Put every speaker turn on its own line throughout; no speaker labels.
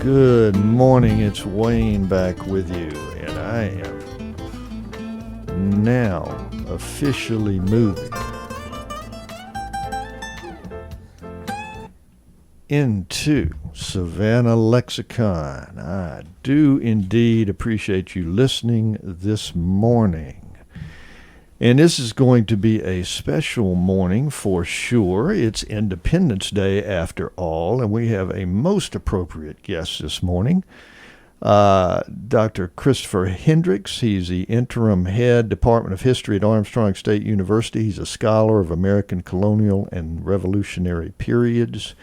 Good morning, it's Wayne back with you, and I am now officially moving into Savannah Lexicon. I do indeed appreciate you listening this morning. And this is going to be a special morning for sure. It's Independence Day after all, and we have a most appropriate guest this morning. Dr. Christopher Hendricks. He's the interim head, Department of History at Armstrong State University. He's a scholar of American colonial and revolutionary periods.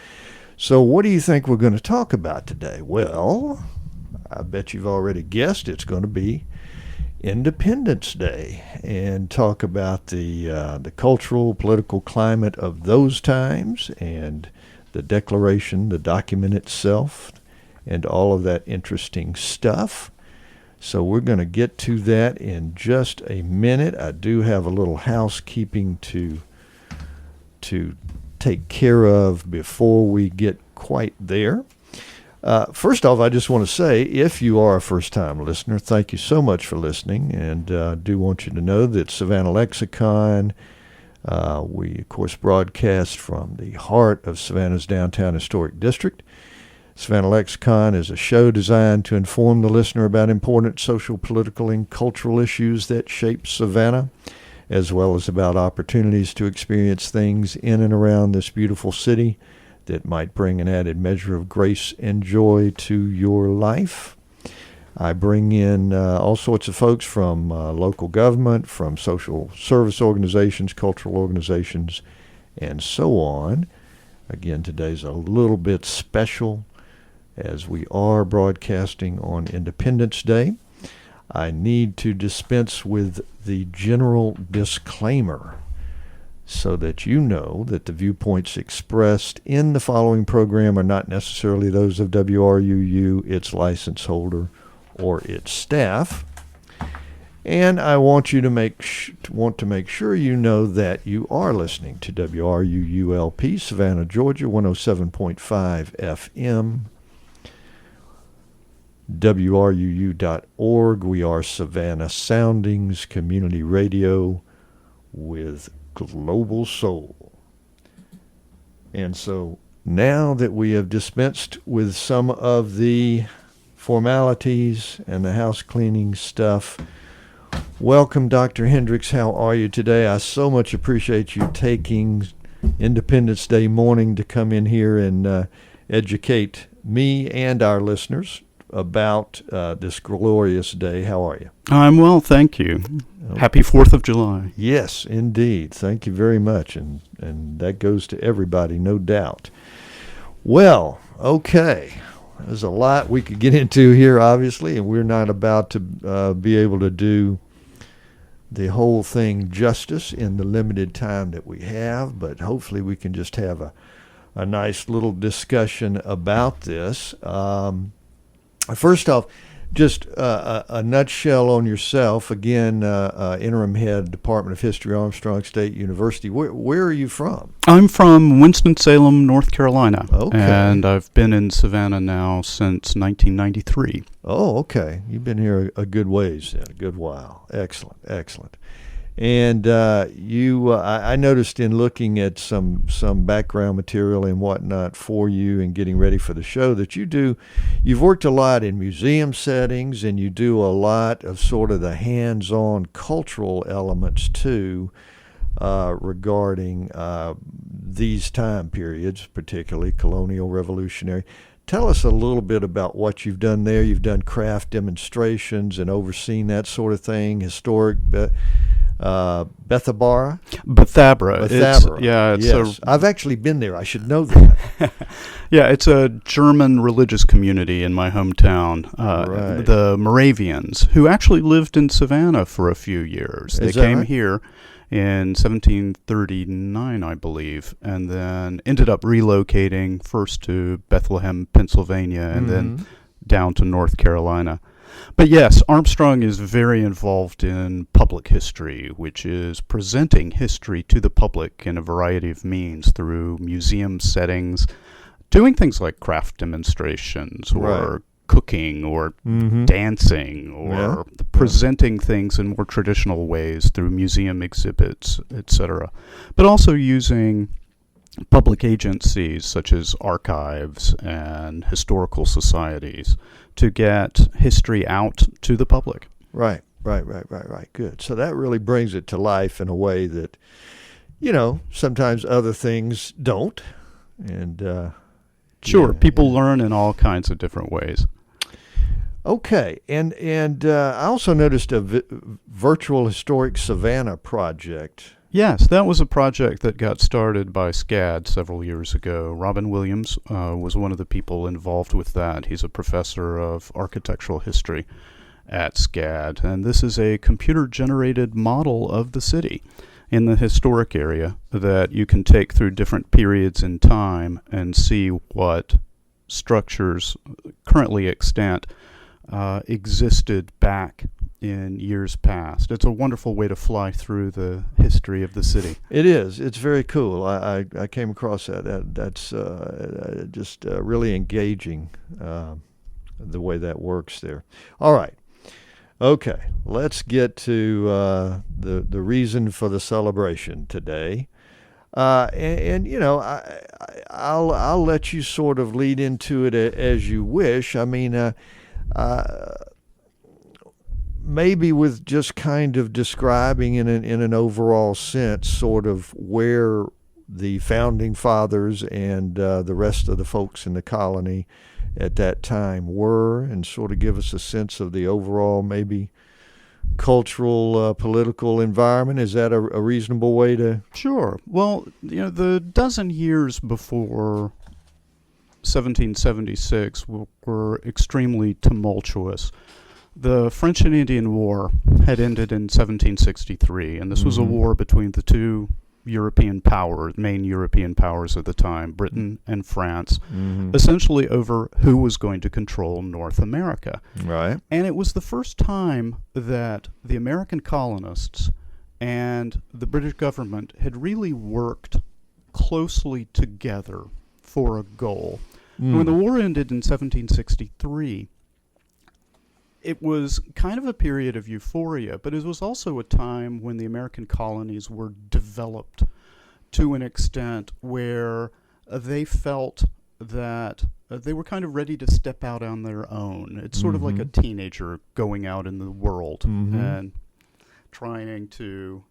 So what do you think we're going to talk about today? Well, I bet you've already guessed it's going to be Independence Day, and talk about the cultural, political climate of those times, and the Declaration, the document itself, and all of that interesting stuff. So we're going to get to that in just a minute. I do have a little housekeeping to take care of before we get quite there. First off, I just want to say, if you are a first-time listener, thank you so much for listening, and I do want you to know that Savannah Lexicon, we, of course, broadcast from the heart of Savannah's downtown historic district. Savannah Lexicon is a show designed to inform the listener about important social, political, and cultural issues that shape Savannah, as well as about opportunities to experience things in and around this beautiful city that might bring an added measure of grace and joy to your life. I bring in all sorts of folks from local government, from social service organizations, cultural organizations, and so on. Again, today's a little bit special as we are broadcasting on Independence Day. I need to dispense with the general disclaimer so that you know that the viewpoints expressed in the following program are not necessarily those of WRUU, its license holder, or its staff. And I want you to make sure you know that you are listening to WRUU-LP, Savannah, Georgia, 107.5 FM, WRUU.org. We are Savannah Soundings Community Radio with Global Soul. And so now that we have dispensed with some of the formalities and the house cleaning stuff, welcome, Dr. Hendricks. How are you today? I so much appreciate you taking Independence Day morning to come in here and educate me and our listeners about this glorious day. How are you?
I'm well, thank you. Okay. Happy 4th of July.
Yes, indeed. Thank you very much, and that goes to everybody, no doubt. Well, okay. There's a lot we could get into here, obviously, and we're not about to be able to do the whole thing justice in the limited time that we have, but hopefully we can just have a nice little discussion about this. First off, just a nutshell on yourself. Again, interim head, Department of History, Armstrong State University. Where are you from?
I'm from Winston-Salem, North Carolina.
Okay.
And I've been in Savannah now since 1993.
Oh, okay. You've been here a good ways then, a good while. Excellent, excellent. And I noticed in looking at some background material and whatnot for you and getting ready for the show that you've worked a lot in museum settings, and you do a lot of sort of the hands-on cultural elements too, regarding these time periods, particularly colonial, revolutionary. Tell us a little bit about what you've done there. You've done craft demonstrations and overseen that sort of thing, historic Bethabara?
Bethabara.
Yes. I've actually been there. I should know that.
Yeah, it's a German religious community in my hometown.
Right.
The Moravians, who actually lived in Savannah for a few years. They came here in 1739, I believe, and then ended up relocating first to Bethlehem, Pennsylvania, and then down to North Carolina. But yes, Armstrong is very involved in public history, which is presenting history to the public in a variety of means through museum settings, doing things like craft demonstrations or
Right.
cooking or dancing or presenting things in more traditional ways through museum exhibits, etc. But also using public agencies such as archives and historical societies to get history out to the public.
Right. Good. So that really brings it to life in a way that, sometimes other things don't. And
sure, people learn in all kinds of different ways.
Okay, and I also noticed a virtual historic Savannah project.
Yes, that was a project that got started by SCAD several years ago. Robin Williams was one of the people involved with that. He's a professor of architectural history at SCAD, and this is a computer-generated model of the city in the historic area that you can take through different periods in time and see what structures currently extant existed back in years past. It's a wonderful way to fly through the history of the city.
It is. It's very cool. I came across that. That's just really engaging, the way that works there. All right. Okay. Let's get to the reason for the celebration today. I'll let you sort of lead into it as you wish. I mean, maybe with just kind of describing in an overall sense sort of where the founding fathers and the rest of the folks in the colony at that time were, and sort of give us a sense of the overall maybe cultural, political environment. Is that a reasonable way to?
Sure. Well, the dozen years before 1776 were extremely tumultuous. The French and Indian War had ended in 1763, and this was a war between the two main European powers of the time, Britain and France, essentially over who was going to control North America.
Right.
And it was the first time that the American colonists and the British government had really worked closely together for a goal. When the war ended in 1763, it was kind of a period of euphoria, but it was also a time when the American colonies were developed to an extent where they felt that they were kind of ready to step out on their own. It's sort of like a teenager going out in the world and trying to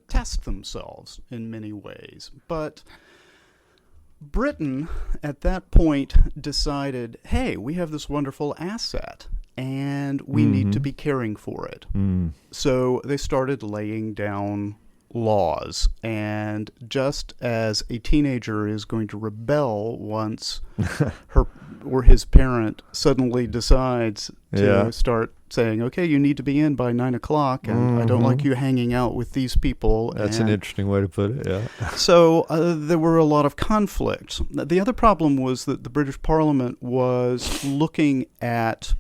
test themselves in many ways. But Britain, at that point, decided, hey, we have this wonderful asset, and we need to be caring for it. So they started laying down laws, and just as a teenager is going to rebel once her or his parent suddenly decides to start saying, okay, you need to be in by 9 o'clock, and I don't like you hanging out with these people.
That's an interesting way to put it, yeah.
So there were a lot of conflicts. The other problem was that the British Parliament was looking at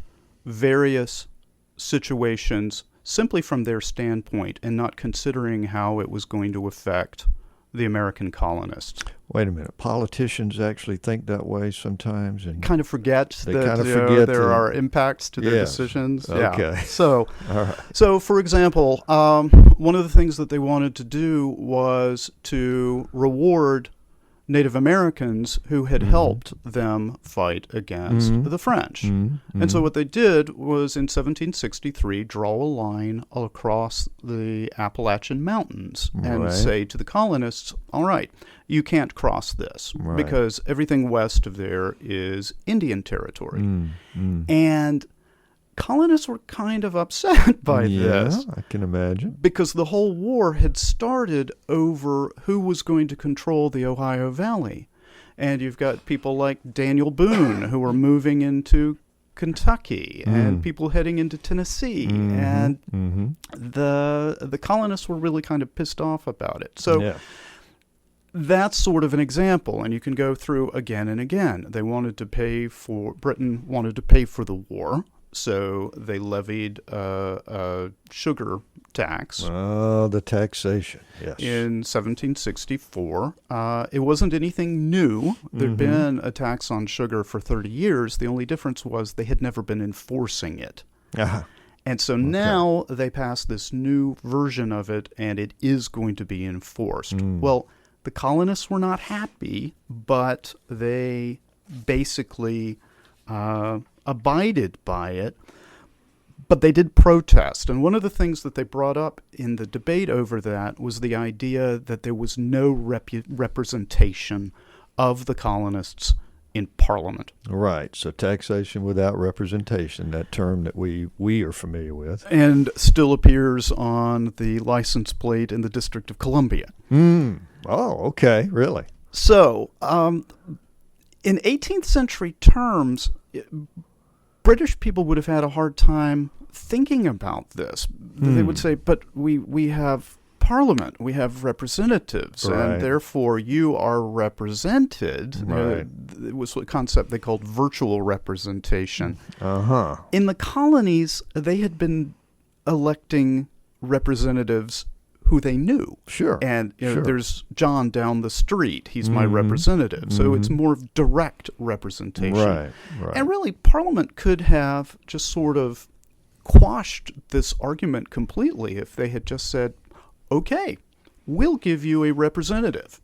various situations simply from their standpoint and not considering how it was going to affect the American colonists.
Wait a minute. Politicians actually think that way sometimes, and
kind of forget that there are impacts to their decisions.
Okay.
Yeah. So,
all right.
So for example, one of the things that they wanted to do was to reward Native Americans who had helped them fight against the French. And so what they did was in 1763 draw a line across the Appalachian Mountains and say to the colonists, all right, you can't cross this because everything west of there is Indian territory. And colonists were kind of upset by this.
Yeah, I can imagine.
Because the whole war had started over who was going to control the Ohio Valley. And you've got people like Daniel Boone who were moving into Kentucky and people heading into Tennessee. And the colonists were really kind of pissed off about it. So that's sort of an example, and you can go through again and again. Britain wanted to pay for the war. So they levied a sugar tax.
Oh, the taxation, yes.
In 1764. It wasn't anything new. There'd been a tax on sugar for 30 years. The only difference was they had never been enforcing it.
Uh-huh.
And so now they passed this new version of it, and it is going to be enforced. Well, the colonists were not happy, but they basically abided by it. But they did protest. And one of the things that they brought up in the debate over that was the idea that there was no representation of the colonists in Parliament.
Right. So taxation without representation, that term that we are familiar with.
And still appears on the license plate in the District of Columbia.
Oh, okay. Really?
So, in 18th century terms, British people would have had a hard time thinking about this. They would say, but we have Parliament, we have representatives,
right.
and therefore you are represented.
Right.
It was a concept they called virtual representation.
Uh-huh.
In the colonies, they had been electing representatives who they knew.
Sure.
And
sure.
There's John down the street. He's my representative. So it's more of direct representation.
Right.
And really, Parliament could have just sort of quashed this argument completely if they had just said, okay, we'll give you a representative.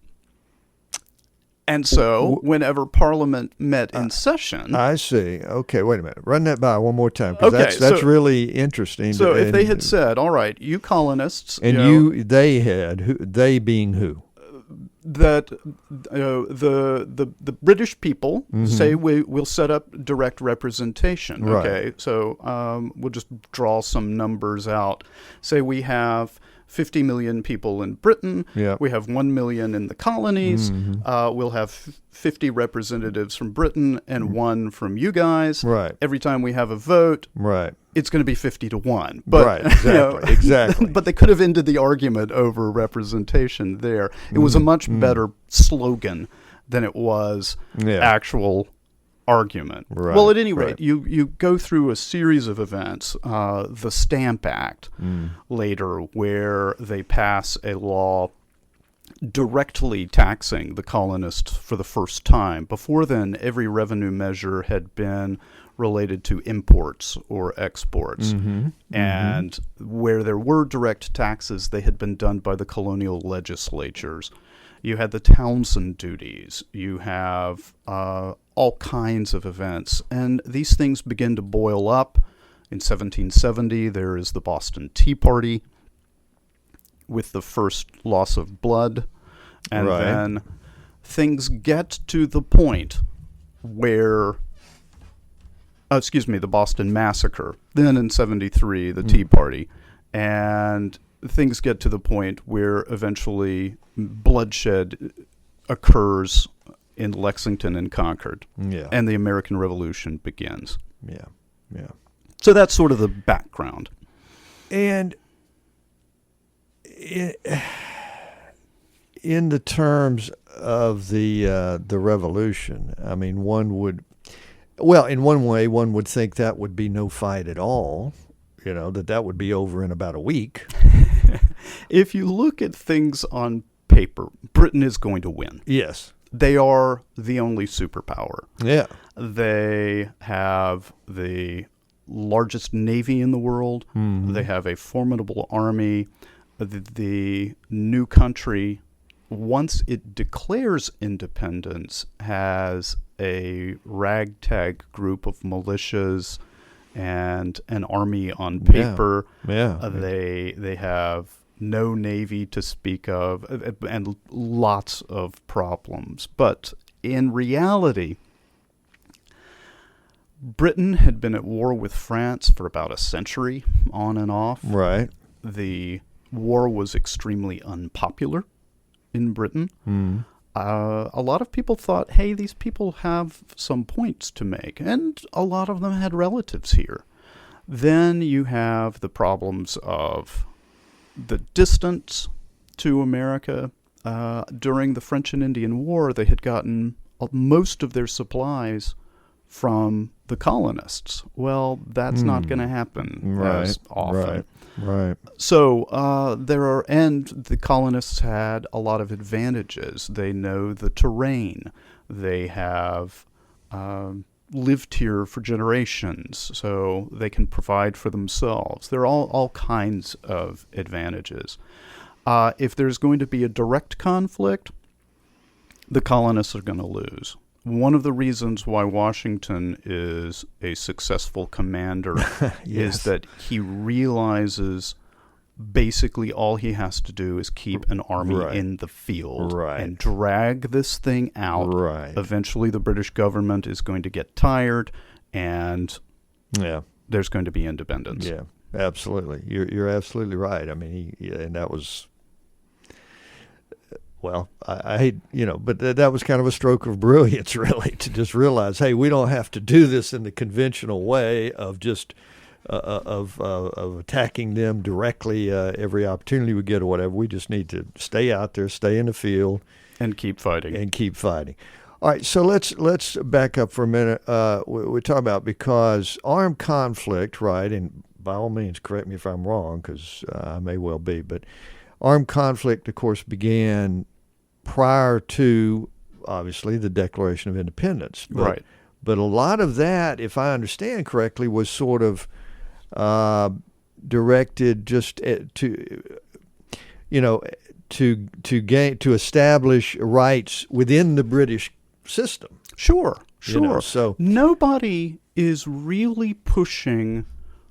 And so, whenever Parliament met in session...
I see. Okay, wait a minute. Run that by one more time, because that's really interesting.
So if they had said, all right, you colonists...
And they being who?
That the British people say we'll set up direct representation.
Right.
Okay, so we'll just draw some numbers out. Say we have 50 million people in Britain.
Yep.
We have 1 million in the colonies. We'll have 50 representatives from Britain and one from you guys.
Right.
Every time we have a vote,
right,
it's going to be 50-1. But,
right, exactly, exactly.
But they could have ended the argument over representation there. It was a much better slogan than it was actual argument.
Right,
well, at any rate,
right.
you go through a series of events, the Stamp Act later, where they pass a law directly taxing the colonists for the first time. Before then, every revenue measure had been related to imports or exports. And where there were direct taxes, they had been done by the colonial legislatures. You had the Townsend duties. You have all kinds of events. And these things begin to boil up. In 1770, there is the Boston Tea Party with the first loss of blood. And then things get to the point where... the Boston Massacre. Then in 73, the Tea Party. And things get to the point where eventually bloodshed occurs in Lexington and Concord.
Yeah.
And the American Revolution begins.
Yeah. Yeah.
So that's sort of the background.
And in the terms of the revolution, I mean, in one way, one would think that would be no fight at all, that would be over in about a week.
If you look at things on paper, Britain is going to win.
Yes.
They are the only superpower.
Yeah.
They have the largest navy in the world. They have a formidable army. The new country, once it declares independence, has a ragtag group of militias and an army on paper.
Yeah.
They have no navy to speak of, and lots of problems. But in reality, Britain had been at war with France for about a century, on and off.
Right.
The war was extremely unpopular in Britain. A lot of people thought, hey, these people have some points to make, and a lot of them had relatives here. Then you have the problems of the distance to America. During the French and Indian War, they had gotten most of their supplies from the colonists. Well, that's not going to happen as often.
Right.
So and the colonists had a lot of advantages. They know the terrain. They have lived here for generations, so they can provide for themselves. There are all kinds of advantages. If there's going to be a direct conflict, the colonists are going to lose. One of the reasons why Washington is a successful commander is that he realizes basically all he has to do is keep an army in the field and drag this thing out. Eventually the British government is going to get tired, and there's going to be independence.
Yeah, absolutely. You're absolutely right. I mean, and that was... Well, I hate, but that was kind of a stroke of brilliance, really, to just realize, hey, we don't have to do this in the conventional way of just of attacking them directly every opportunity we get or whatever. We just need to stay out there, stay in the field,
and keep fighting.
All right, so let's back up for a minute. We're talking about, because armed conflict, right? And by all means, correct me if I'm wrong, because I may well be, but armed conflict, of course, began prior to, obviously, the Declaration of Independence. But a lot of that, if I understand correctly, was sort of directed just to establish rights within the British system.
Sure.
So
nobody is really pushing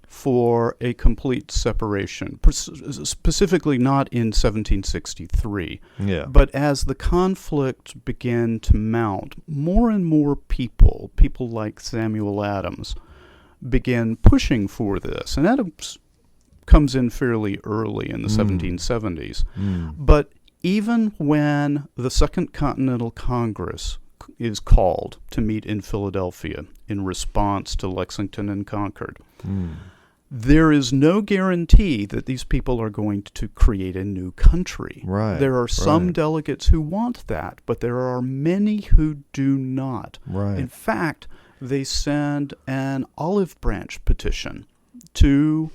for a complete separation, specifically not in 1763. But as the conflict began to mount, more and more people like Samuel Adams, began pushing for this. And Adams comes in fairly early in the 1770s. But even when the Second Continental Congress is called to meet in Philadelphia in response to Lexington and Concord, there is no guarantee that these people are going to create a new country. There are some delegates who want that, but there are many who do not. In fact, they send an olive branch petition to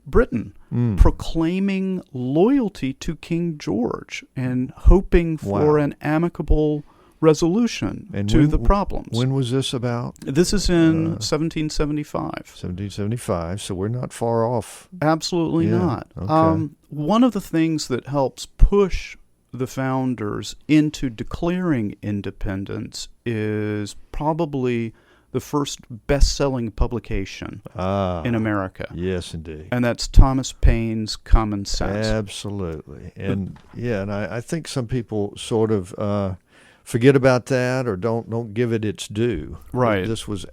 Britain proclaiming loyalty to King George and hoping for an amicable resolution to the problems.
When was this about?
This is in 1775.
1775, so we're not far off.
Absolutely not.
Okay.
One of the things that helps push the founders into declaring independence is probably the first best-selling publication in America.
Yes, indeed.
And that's Thomas Paine's Common Sense.
Absolutely. And and I think some people sort of forget about that or don't give it its due. This was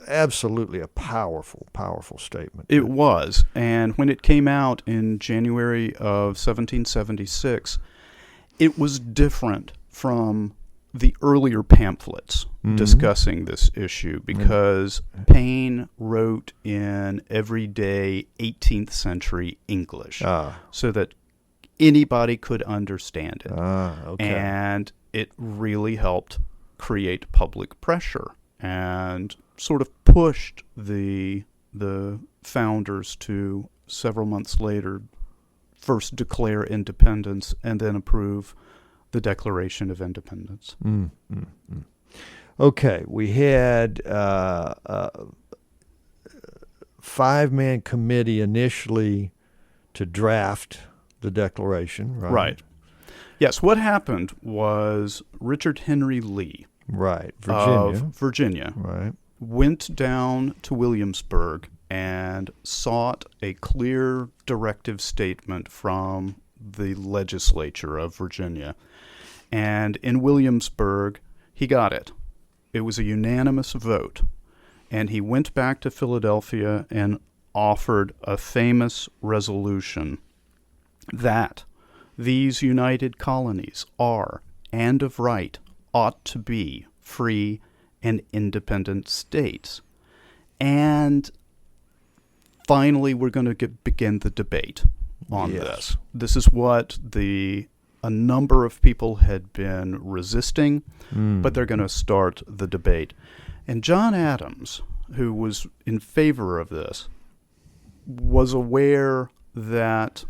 absolutely a powerful statement.
It was. And when it came out in January of 1776, it was different from the earlier pamphlets discussing this issue, because Paine wrote in everyday 18th century English so that anybody could understand it. And it really helped create public pressure and sort of pushed the founders to, several months later, first declare independence and then approve the Declaration of Independence.
Okay, we had a 5-man committee initially to draft the Declaration, right?
Yes, what happened was Richard Henry Lee of Virginia went down to Williamsburg and sought a clear directive statement from the legislature of Virginia. And in Williamsburg, he got it. It was a unanimous vote. And he went back to Philadelphia and offered a famous resolution that these united colonies are, and of right, ought to be free and independent states. And finally, we're going to begin the debate on this. This is what a number of people had been resisting, but they're going to start the debate. And John Adams, who was in favor of this, was aware that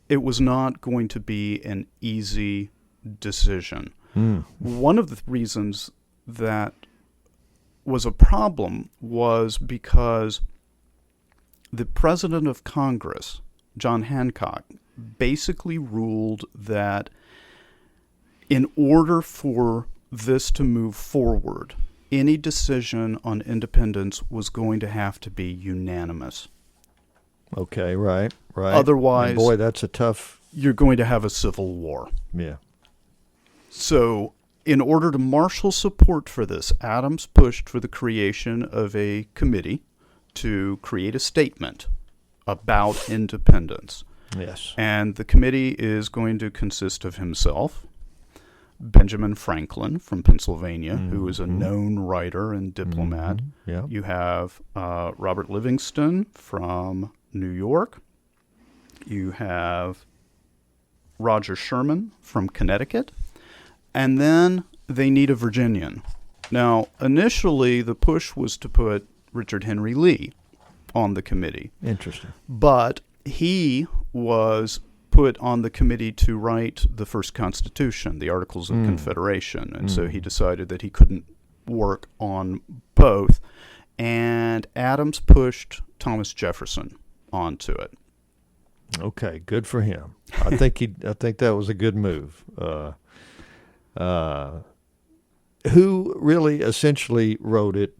it was not going to be an easy decision. One of the reasons that was a problem was because the President of Congress, John Hancock, basically ruled that in order for this to move forward, any decision on independence was going to have to be unanimous.
Okay, right.
Otherwise,
and boy, that's a tough...
You're going to have a civil war.
Yeah.
So, in order to marshal support for this, Adams pushed for the creation of a committee to create a statement about independence.
Yes.
And the committee is going to consist of himself, Benjamin Franklin from Pennsylvania, who is a known writer and diplomat.
Yeah.
You have Robert Livingston from New York. You have Roger Sherman from Connecticut. And then they need a Virginian. Now, initially, the push was to put Richard Henry Lee on the committee.
Interesting.
But he was put on the committee to write the first Constitution, the Articles of Confederation. And so he decided that he couldn't work on both. And Adams pushed Thomas Jefferson onto it.
Okay, good for him. I think that was a good move. Who really essentially wrote it?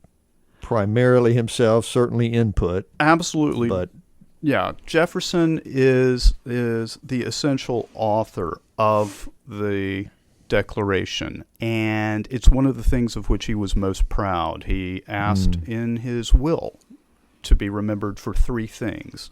Primarily himself, certainly input.
Absolutely.
But
yeah, Jefferson is the essential author of the Declaration, and it's one of the things of which he was most proud. He asked in his will to be remembered for three things: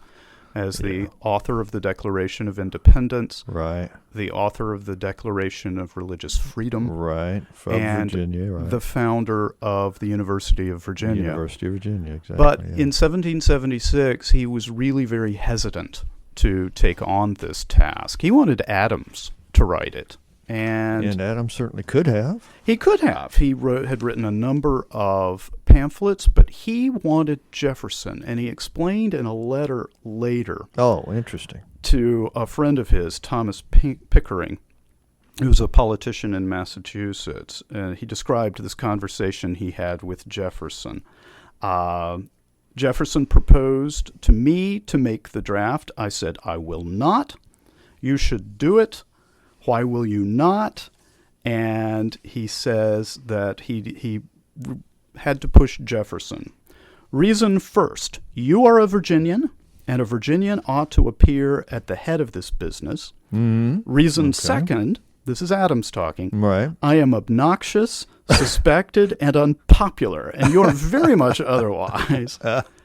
as the author of the Declaration of Independence,
right,
the author of the Declaration of Religious Freedom,
right, from
and
Virginia, right,
the founder of the University of Virginia.
University of Virginia, exactly.
But in 1776, he was really very hesitant to take on this task. He wanted Adams to write it. And
Adams certainly could have.
He could have. He had written a number of pamphlets, but he wanted Jefferson, and he explained in a letter later.
Oh, interesting.
To a friend of his, Thomas Pickering, who was a politician in Massachusetts. He described this conversation he had with Jefferson. Jefferson proposed to me to make the draft. I said, I will not. You should do it. Why will you not? And he says that he had to push Jefferson. Reason first, you are a Virginian, and a Virginian ought to appear at the head of this business. Reason second, this is Adams talking,
right.
I am obnoxious, suspected, and unpopular, and you're very much otherwise.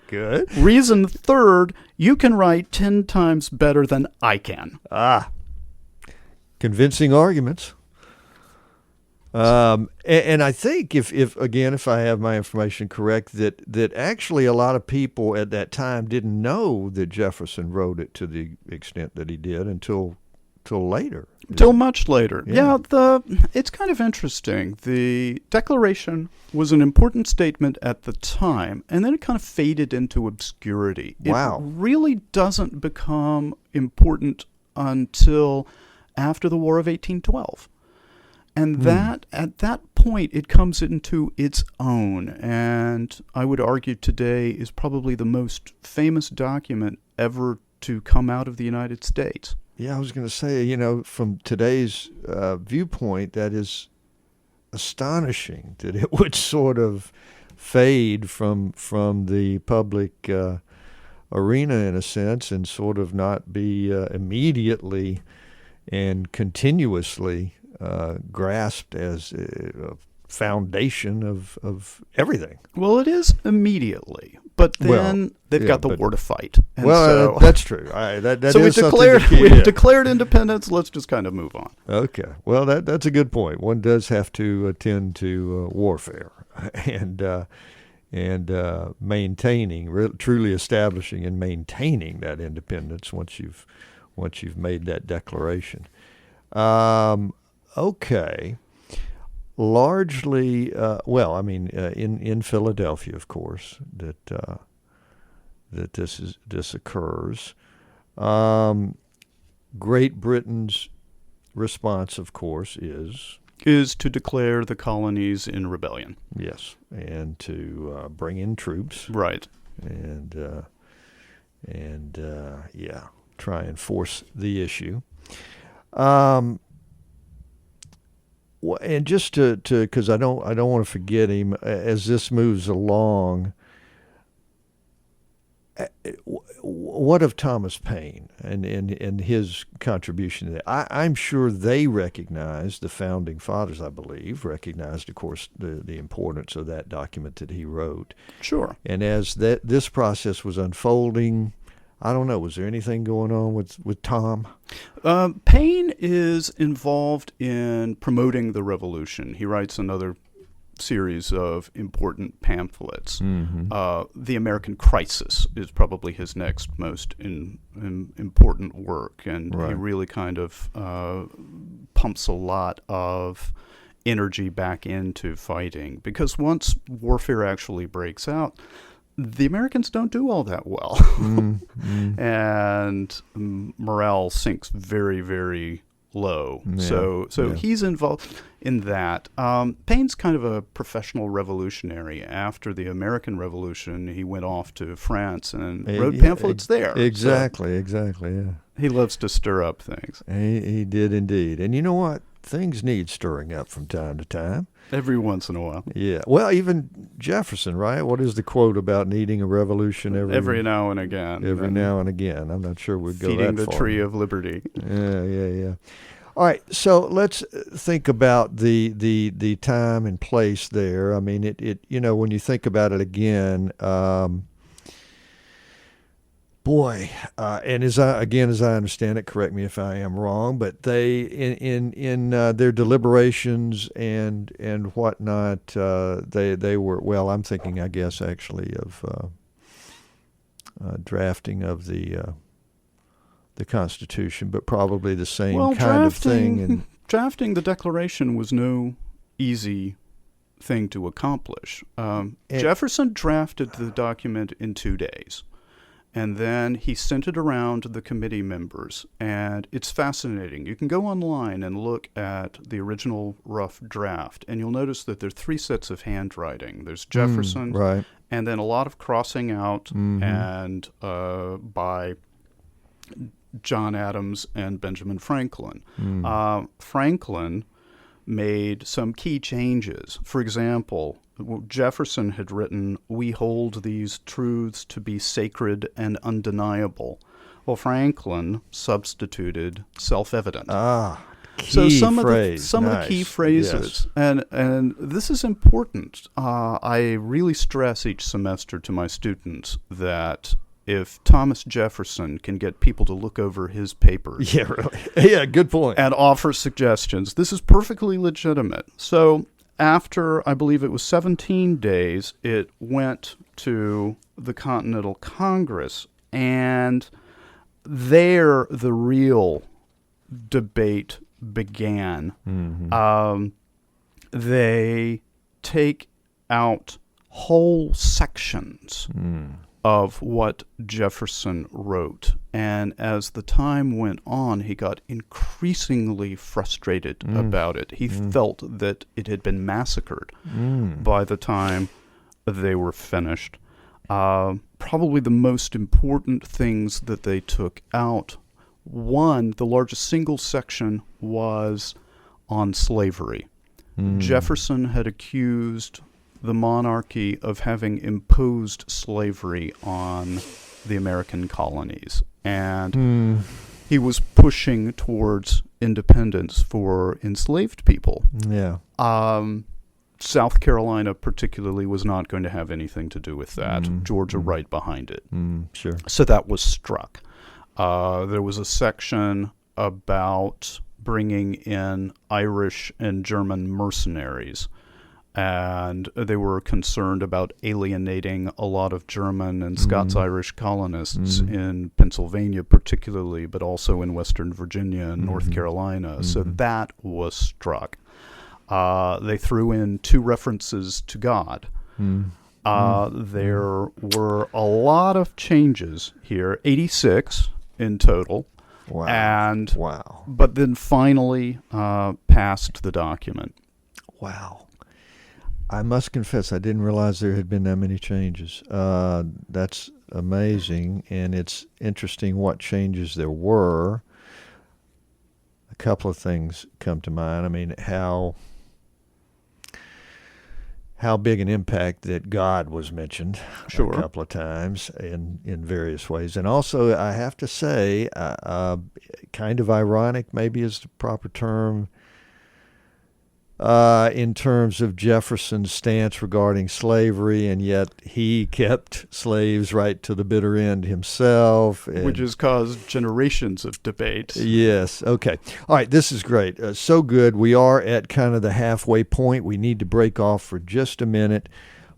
Good.
Reason third, you can write 10 times better than I can.
Convincing arguments. And I think if I have my information correct, that actually a lot of people at that time didn't know that Jefferson wrote it to the extent that he did until later.
Till much later.
Yeah.
It's kind of interesting. The Declaration was an important statement at the time, and then it kind of faded into obscurity.
Wow.
It really doesn't become important until after the War of 1812. And that at that point, it comes into its own. And I would argue today is probably the most famous document ever to come out of the United States.
Yeah, I was going to say, from today's viewpoint, that is astonishing that it would sort of fade from the public arena in a sense and sort of not be immediately and continuously grasped as a foundation of everything.
Well, it is immediately, but then they've got the war to fight. And
that's true. That
so
is
we've declared independence. Let's just kind of move on.
Okay. Well, that's a good point. One does have to attend to warfare and maintaining, truly establishing and maintaining that independence once you've made that declaration. Okay. largely, in Philadelphia, of course, that this occurs. Great Britain's response, of course, is
to declare the colonies in rebellion.
Yes, and to bring in troops.
Right.
And try and force the issue. And just to because I don't want to forget him as this moves along. What of Thomas Paine and his contribution to that? I'm sure they recognized, the founding fathers, I believe, recognized, of course, the importance of that document that he wrote.
Sure.
And as this process was unfolding, I don't know, was there anything going on with Tom?
Paine is involved in promoting the revolution. He writes another series of important pamphlets.
Mm-hmm.
The American Crisis is probably his next most important work, and
Right.
he really kind of pumps a lot of energy back into fighting, because once warfare actually breaks out, the Americans don't do all that well.
Mm-hmm.
And morale sinks very, very low.
Yeah.
So he's involved in that. Paine's kind of a professional revolutionary. After the American Revolution, he went off to France and wrote pamphlets there.
Exactly, yeah.
He loves to stir up things.
He did indeed. And you know what? Things need stirring up from time to time.
Every once in a while.
Yeah. Well, even Jefferson, right? What is the quote about needing a revolution
every now and again?
Every now and again. I'm not sure we'd go that far.
Feeding the tree of liberty.
Yeah. All right. So let's think about the time and place there. I mean, it when you think about it again, and as I understand it, correct me if I am wrong, but they in their deliberations and whatnot, they were, well, I'm thinking, I guess, actually of drafting of the Constitution, but probably the same kind of thing. And
drafting the Declaration was no easy thing to accomplish. Jefferson drafted the document in 2 days. And then he sent it around to the committee members, and it's fascinating. You can go online and look at the original rough draft, and you'll notice that there are 3 sets of handwriting. There's Jefferson,
right,
and then a lot of crossing out,
mm-hmm.
and by John Adams and Benjamin Franklin. Franklin made some key changes. For example, Jefferson had written, "We hold these truths to be sacred and undeniable." Well, Franklin substituted self-evident.
Key
some
phrase.
Of the key phrases, yes. and this is important. I really stress each semester to my students that if Thomas Jefferson can get people to look over his papers,
yeah, really, yeah, good point,
and offer suggestions, this is perfectly legitimate. So after, I believe it was 17 days, it went to the Continental Congress, and there the real debate began.
Mm-hmm.
They take out whole sections of what Jefferson wrote, and as the time went on, he got increasingly frustrated about it. He felt that it had been massacred by the time they were finished. Probably the most important things that they took out, one, the largest single section, was on slavery. Jefferson had accused the monarchy of having imposed slavery on the American colonies, and he was pushing towards independence for enslaved people.
Yeah.
South Carolina particularly was not going to have anything to do with that. Georgia right behind it.
Sure.
So that was struck. There was a section about bringing in Irish and German mercenaries, and they were concerned about alienating a lot of German and Scots-Irish colonists in Pennsylvania particularly, but also in Western Virginia and North Carolina. So that was struck. They threw in 2 references to God. There were a lot of changes here, 86 in total.
Wow.
But then finally passed the document.
Wow. I must confess, I didn't realize there had been that many changes. That's amazing, and it's interesting what changes there were. A couple of things come to mind. I mean, how big an impact that God was mentioned a couple of times in various ways. And also, I have to say, kind of ironic maybe is the proper term, in terms of Jefferson's stance regarding slavery, and yet he kept slaves right to the bitter end himself.
Which has caused generations of debate.
Yes. Okay. All right. This is great. So good. We are at kind of the halfway point. We need to break off for just a minute.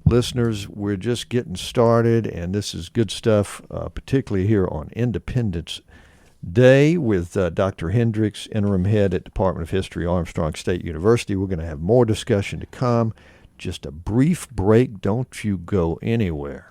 Listeners, we're just getting started, and this is good stuff, particularly here on Independence Day with Dr. Hendricks, interim head at Department of History, Armstrong State University. We're going to have more discussion to come. Just a brief break. Don't you go anywhere.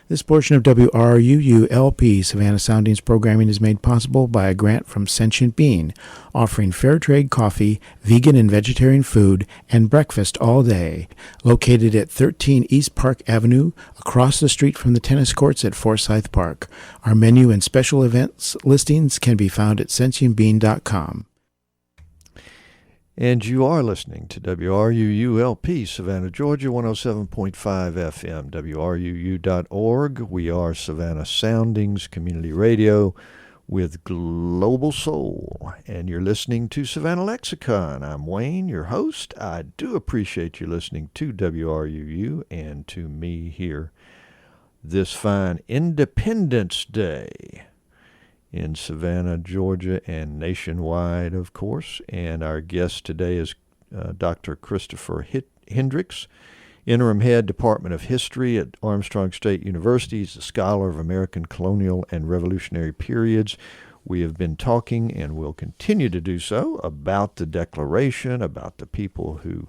This portion of WRUU-LP Savannah Soundings programming is made possible by a grant from Sentient Bean, offering fair trade coffee, vegan and vegetarian food, and breakfast all day. Located at 13 East Park Avenue, across the street from the tennis courts at Forsyth Park. Our menu and special events listings can be found at sentientbean.com.
And you are listening to WRUU-LP, Savannah, Georgia, 107.5 FM, WRUU.org. We are Savannah Soundings Community Radio with Global Soul. And you're listening to Savannah Lexicon. I'm Wayne, your host. I do appreciate you listening to WRUU and to me here this fine Independence Day in Savannah, Georgia, and nationwide, of course. And our guest today is Dr. Christopher Hendricks, interim head, Department of History at Armstrong State University. He's a scholar of American colonial and revolutionary periods. We have been talking, and will continue to do so, about the Declaration, about the people who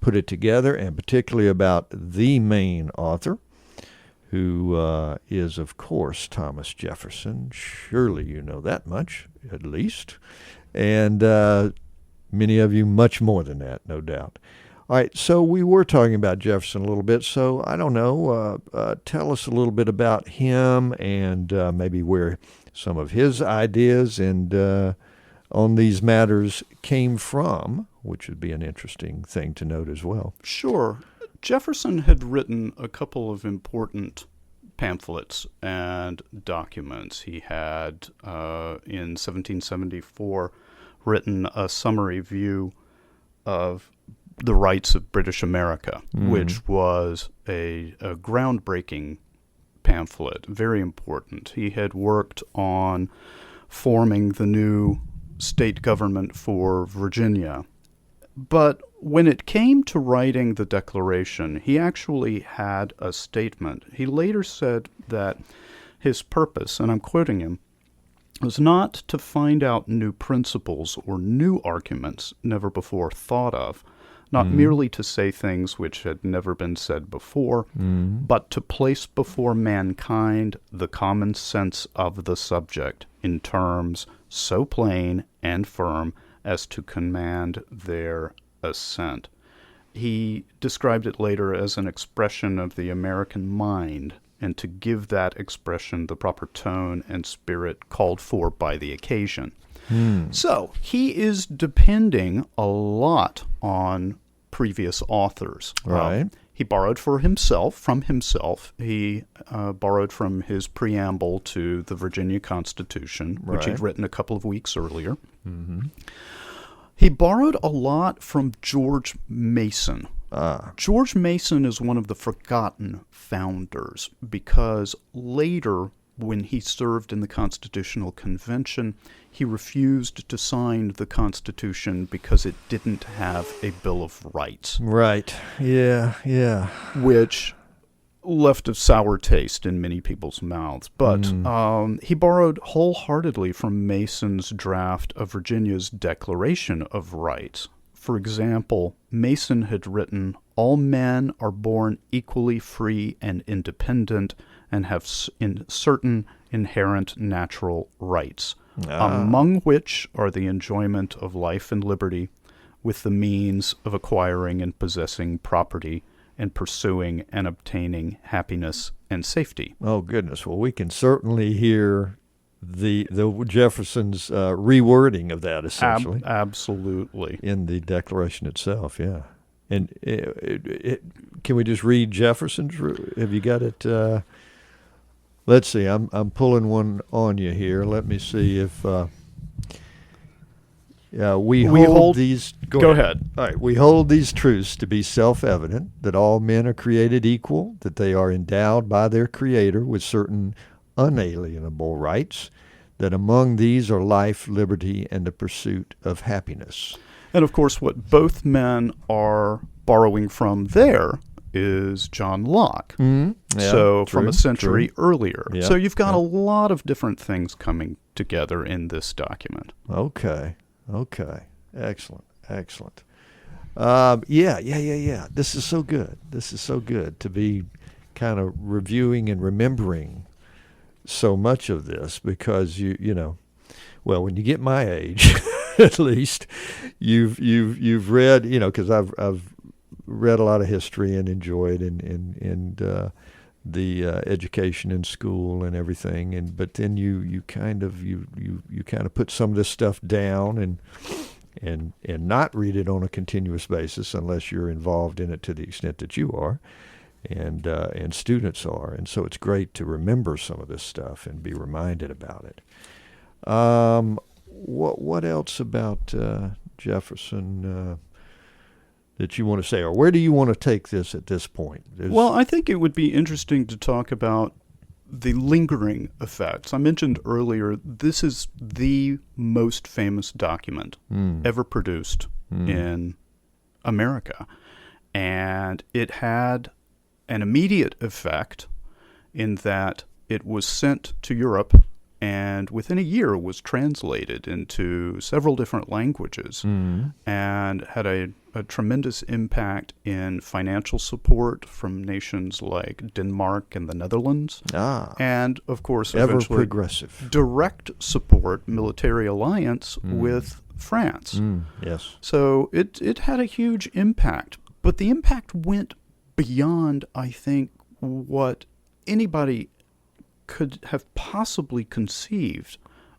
put it together, and particularly about the main author, who is, of course, Thomas Jefferson. Surely you know that much, at least. And many of you much more than that, no doubt. All right, so we were talking about Jefferson a little bit, so I don't know, tell us a little bit about him and maybe where some of his ideas and on these matters came from, which would be an interesting thing to note as well.
Sure. Jefferson had written a couple of important pamphlets and documents. He had, in 1774, written a summary view of the rights of British America, which was a groundbreaking pamphlet, very important. He had worked on forming the new state government for Virginia. But when it came to writing the Declaration, he actually had a statement. He later said that his purpose, and I'm quoting him, was not to find out new principles or new arguments never before thought of, not merely to say things which had never been said before, but to place before mankind the common sense of the subject in terms so plain and firm as to command their assent. He described it later as an expression of the American mind, and to give that expression the proper tone and spirit called for by the occasion. So he is depending a lot on previous authors.
Right.
He borrowed from himself. He borrowed from his preamble to the Virginia Constitution, which he'd written a couple of weeks earlier. He borrowed a lot from George Mason. George Mason is one of the forgotten founders because later, when he served in the Constitutional Convention, he refused to sign the Constitution because it didn't have a Bill of Rights.
Right. Yeah.
Which left a sour taste in many people's mouths. But he borrowed wholeheartedly from Mason's draft of Virginia's Declaration of Rights. For example, Mason had written, "All men are born equally free and independent and have certain inherent natural rights, among which are the enjoyment of life and liberty, with the means of acquiring and possessing property, and pursuing and obtaining happiness and safety."
Oh, goodness. Well, we can certainly hear the Jefferson's rewording of that, essentially.
Absolutely.
In the Declaration itself, yeah. And can we just read Jefferson's? Have you got it? Let's see. I'm pulling one on you here. Let me see if we hold these.
Go ahead.
All right. We hold these truths to be self-evident: that all men are created equal, that they are endowed by their Creator with certain unalienable rights, that among these are life, liberty, and the pursuit of happiness.
And of course, what both men are borrowing from there is John Locke.
Yeah,
so from a century earlier.
Yeah,
so you've got a lot of different things coming together in this document.
Okay. Excellent. Yeah. This is so good to be kind of reviewing and remembering so much of this, because you know, well, when you get my age, at least you've read, you know, because I've read a lot of history and enjoyed and the education in school and everything, but then you kind of put some of this stuff down and not read it on a continuous basis unless you're involved in it to the extent that you are. And students are, and so it's great to remember some of this stuff and be reminded about it. What else about Jefferson that you want to say, or where do you want to take this at this point?
Well, I think it would be interesting to talk about the lingering effects. I mentioned earlier, this is the most famous document ever produced in America, and it had an immediate effect in that it was sent to Europe and within a year was translated into several different languages and had a tremendous impact in financial support from nations like Denmark and the Netherlands. And, of course, eventually
progressive.
Direct support, military alliance with France.
Yes.
So it had a huge impact, but the impact went beyond, I think, what anybody could have possibly conceived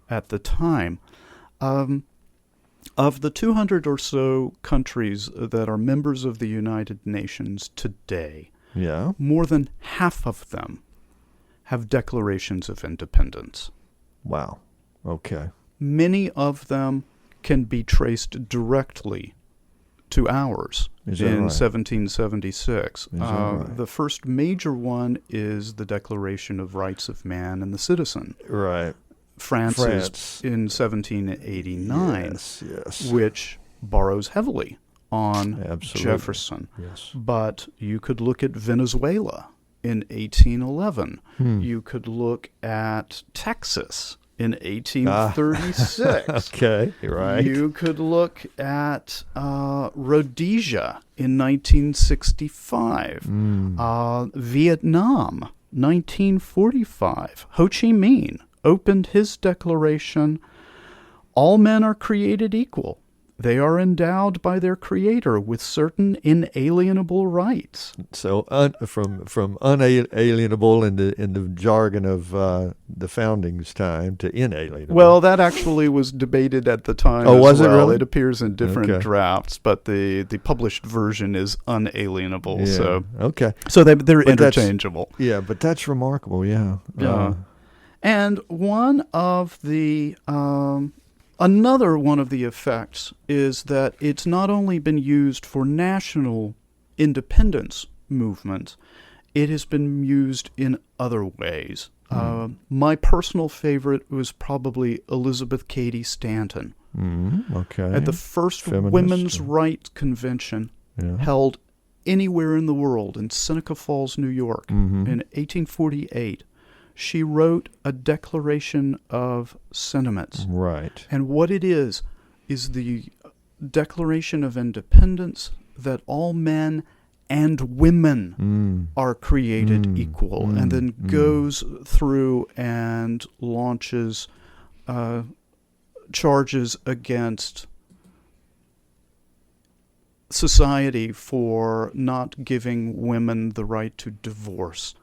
at the time. Of the 200 or so countries that are members of the United Nations today, more than half of them have declarations of independence.
Wow. Okay.
Many of them can be traced directly to ours in 1776. The first major one is the Declaration of Rights of Man and the Citizen.
Right.
France's in 1789,
yes.
which borrows heavily on
Absolutely.
Jefferson.
Yes.
But you could look at Venezuela in 1811. You could look at Texas in 1836.
Okay, right.
You could look at Rhodesia in 1965. Vietnam, 1945. Ho Chi Minh opened his declaration, all men are created equal. They are endowed by their Creator with certain inalienable rights.
So from unalienable in the jargon of the founding's time to inalienable.
Well, that actually was debated at the time.
Oh,
as
was it
well.
really?
It appears in different
Okay.
drafts, but the published version is unalienable.
Yeah.
So
Okay.
they're
But that's-
interchangeable.
Yeah, but that's remarkable. Yeah.
Yeah. And one of the another one of the effects is that it's not only been used for national independence movements, it has been used in other ways. My personal favorite was probably Elizabeth Cady Stanton.
Okay.
At the first
Feminist,
Women's Rights Convention
Yeah.
held anywhere in the world in Seneca Falls, New York, in 1848. She wrote a Declaration of Sentiments.
Right.
And what it is the Declaration of Independence that all men and women are created equal, and then goes through and launches charges against society for not giving women the right to divorce.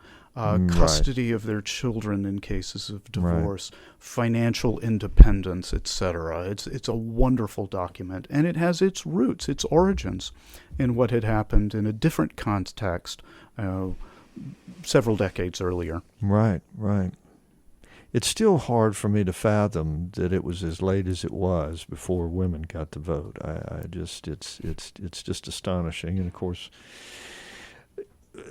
Custody of their children in cases of divorce, financial independence, etc. It's a wonderful document, and it has its roots, its origins, in what had happened in a different context several decades earlier.
Right. It's still hard for me to fathom that it was as late as it was before women got to vote. It's just astonishing, and of course,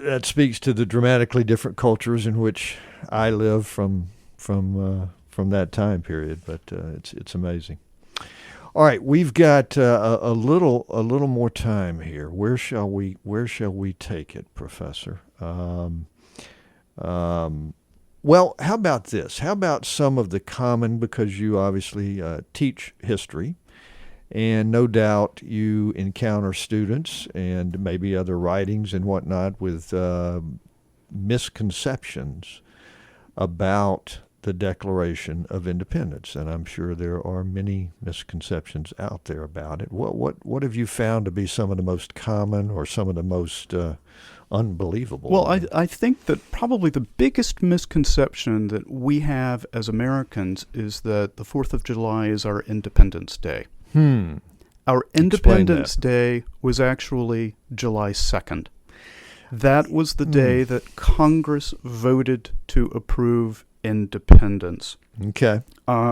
that speaks to the dramatically different cultures in which I live from that time period. But it's amazing. All right, we've got a little more time here. Where shall we take it, Professor? Well, how about this? How about some of the common, because you obviously teach history, and no doubt you encounter students and maybe other writings and whatnot with misconceptions about the Declaration of Independence. And I'm sure there are many misconceptions out there about it. What have you found to be some of the most common or some of the most unbelievable?
Well, I think that probably the biggest misconception that we have as Americans is that the 4th of July is our Independence Day. Our Independence Day was actually July 2nd. That was the day that Congress voted to approve independence.
Okay.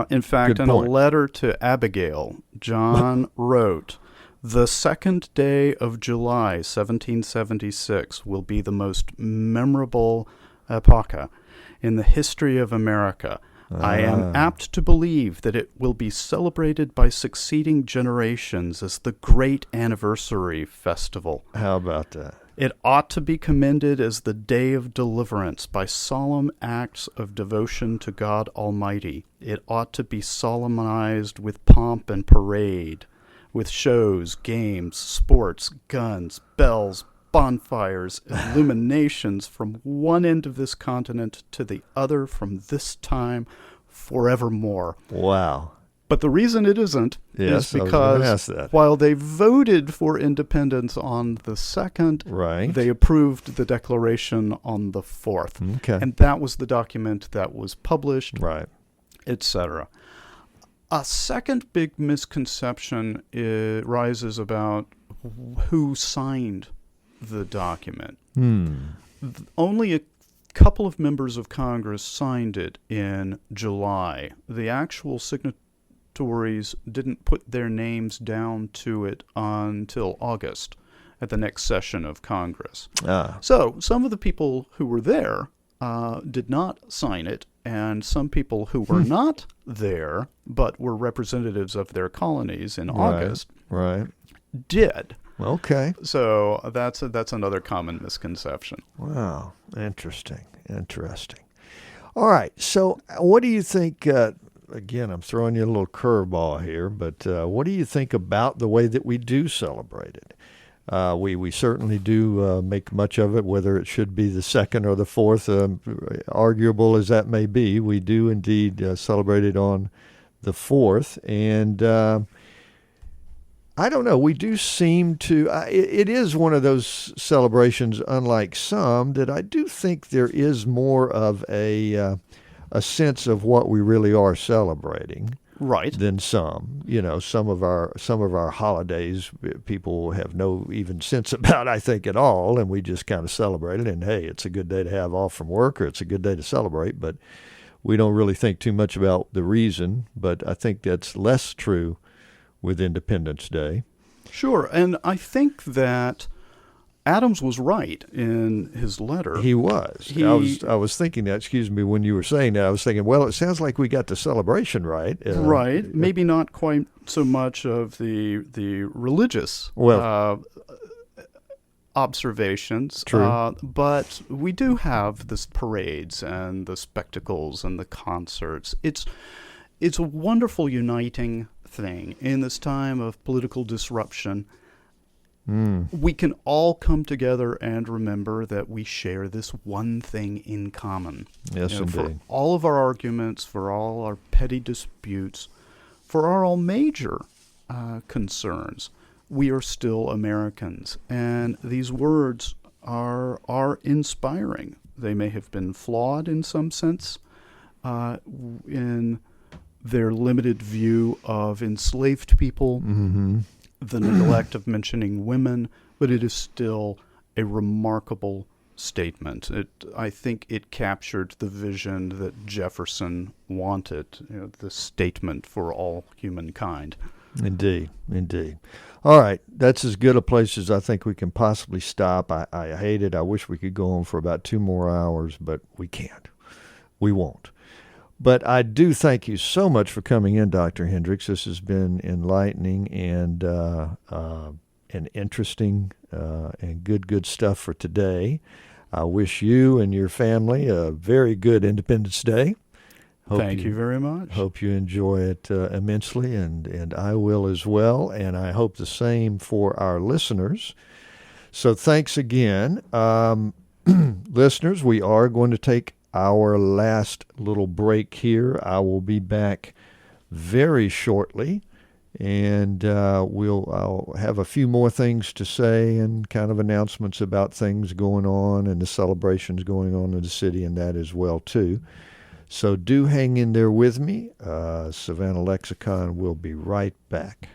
In fact,
Good
in
point.
a letter to Abigail, John wrote, "The 2nd day of July, 1776, will be the most memorable epocha in the history of America. I am apt to believe that it will be celebrated by succeeding generations as the great anniversary festival.
How about that?
It ought to be commended as the day of deliverance by solemn acts of devotion to God Almighty. It ought to be solemnized with pomp and parade, with shows, games, sports, guns, bells, bonfires, illuminations from one end of this continent to the other from this time forevermore."
Wow.
But the reason it isn't
Yes,
is
I was gonna
because
ask that.
while they voted for independence on the 2nd,
Right.
they approved the Declaration on the 4th.
Okay.
And that was the document that was published,
Right.
etc. A second big misconception rises about who signed the document. Only a couple of members of Congress signed it in July. The actual signatories didn't put their names down to it until August at the next session of Congress. So some of the people who were there did not sign it, and some people who were not there but were representatives of their colonies in August did.
Okay.
So that's another common misconception.
Wow. Interesting. All right. So what do you think, again, I'm throwing you a little curveball here, but what do you think about the way that we do celebrate it? We certainly do make much of it, whether it should be the 2nd or the 4th, arguable as that may be. We do indeed celebrate it on the 4th, and I don't know. We do seem to. It is one of those celebrations, unlike some, that I do think there is more of a sense of what we really are celebrating, than some. You know, some of our holidays, people have no even sense about, I think, at all, and we just kind of celebrate it. And hey, it's a good day to have off from work, or it's a good day to celebrate, but we don't really think too much about the reason. But I think that's less true with Independence Day.
Sure, and I think that Adams was right in his letter.
He was. I was thinking that, excuse me, when you were saying that, I was thinking, well, it sounds like we got the celebration right.
Right, maybe not quite so much of the religious observations.
True.
But we do have the parades and the spectacles and the concerts. It's a wonderful uniting thing in this time of political disruption. We can all come together and remember that we share this one thing in common.
Yes, indeed.
For all of our arguments, for all our petty disputes, for all major concerns, we are still Americans. And these words are inspiring. They may have been flawed in some sense in their limited view of enslaved people, the neglect of mentioning women, but it is still a remarkable statement. I think it captured the vision that Jefferson wanted, the statement for all humankind.
Indeed. All right, that's as good a place as I think we can possibly stop. I hate it. I wish we could go on for about 2 more hours, but we can't. We won't. But I do thank you so much for coming in, Dr. Hendricks. This has been enlightening and interesting and good stuff for today. I wish you and your family a very good Independence Day.
Thank you very much.
Hope you enjoy it immensely, and I will as well, and I hope the same for our listeners. So thanks again. Listeners, we are going to take our last little break here. I will be back very shortly, and I'll have a few more things to say and kind of announcements about things going on and the celebrations going on in the city and that as well too. So do hang in there with me. Savannah Lexicon will be right back.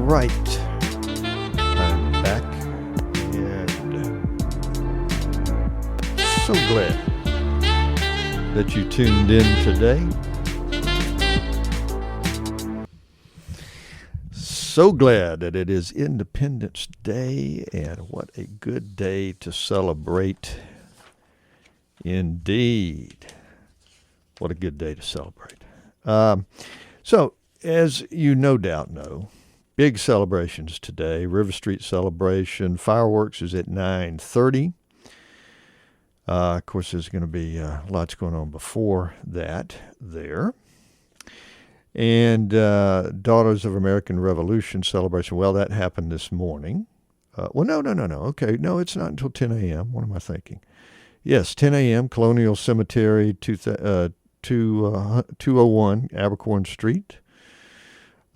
right. I'm back and so glad that you tuned in today. So glad that it is Independence Day, and what a good day to celebrate. Indeed. What a good day to celebrate. So, as you no doubt know, big celebrations today. River Street celebration. Fireworks is at 9:30. Of course, there's going to be lots going on before that there. And Daughters of American Revolution celebration. Well, that happened this morning. No. Okay, no, it's not until 10 a.m. What am I thinking? Yes, 10 a.m., Colonial Cemetery, 201 Abercorn Street,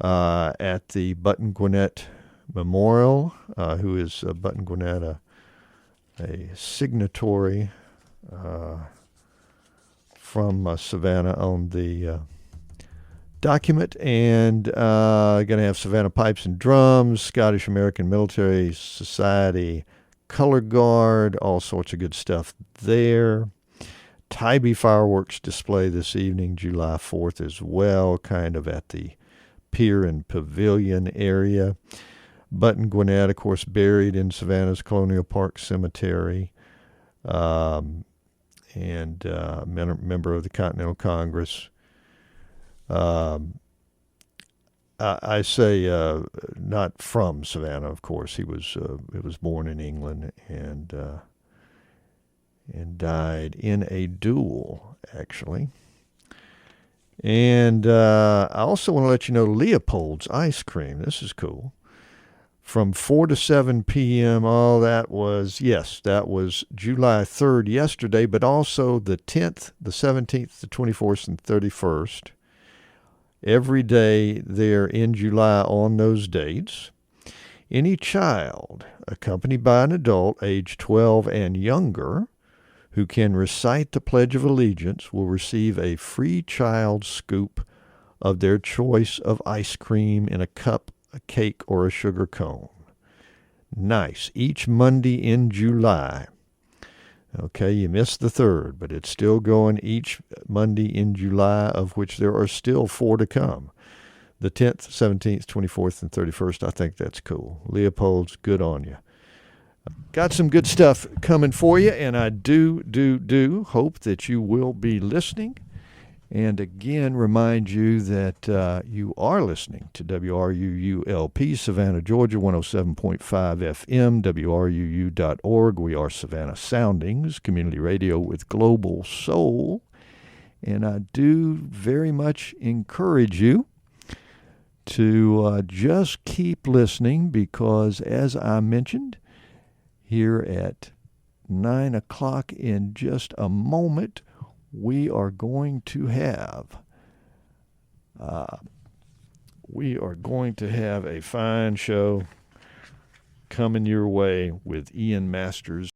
at the Button Gwinnett Memorial. Who is Button Gwinnett, a signatory from Savannah on the document, and going to have Savannah Pipes and Drums, Scottish American Military Society Color Guard, all sorts of good stuff there. Tybee fireworks display this evening, July 4th as well, kind of at the Pier and Pavilion area. Button Gwinnett, of course, buried in Savannah's Colonial Park Cemetery, and member of the Continental Congress. I say not from Savannah, of course. He was born in England and died in a duel, actually. And I also want to let you know Leopold's Ice Cream. This is cool. From 4 to 7 p.m. That was July 3rd yesterday, but also the 10th, the 17th, the 24th, and 31st. Every day there in July on those dates. Any child accompanied by an adult age 12 and younger who can recite the Pledge of Allegiance will receive a free child scoop of their choice of ice cream in a cup, a cake, or a sugar cone. Nice. Each Monday in July. Okay, you missed the 3rd, but it's still going each Monday in July, of which there are still 4 to come. The 10th, 17th, 24th, and 31st. I think that's cool. Leopold's, good on you. Got some good stuff coming for you, and I do hope that you will be listening. And again, remind you that you are listening to WRUU-LP, Savannah, Georgia, 107.5 FM, WRUU.org. We are Savannah Soundings, community radio with global soul. And I do very much encourage you to just keep listening, because as I mentioned, here at 9 o'clock in just a moment, we are going to have a fine show coming your way with Ian Masters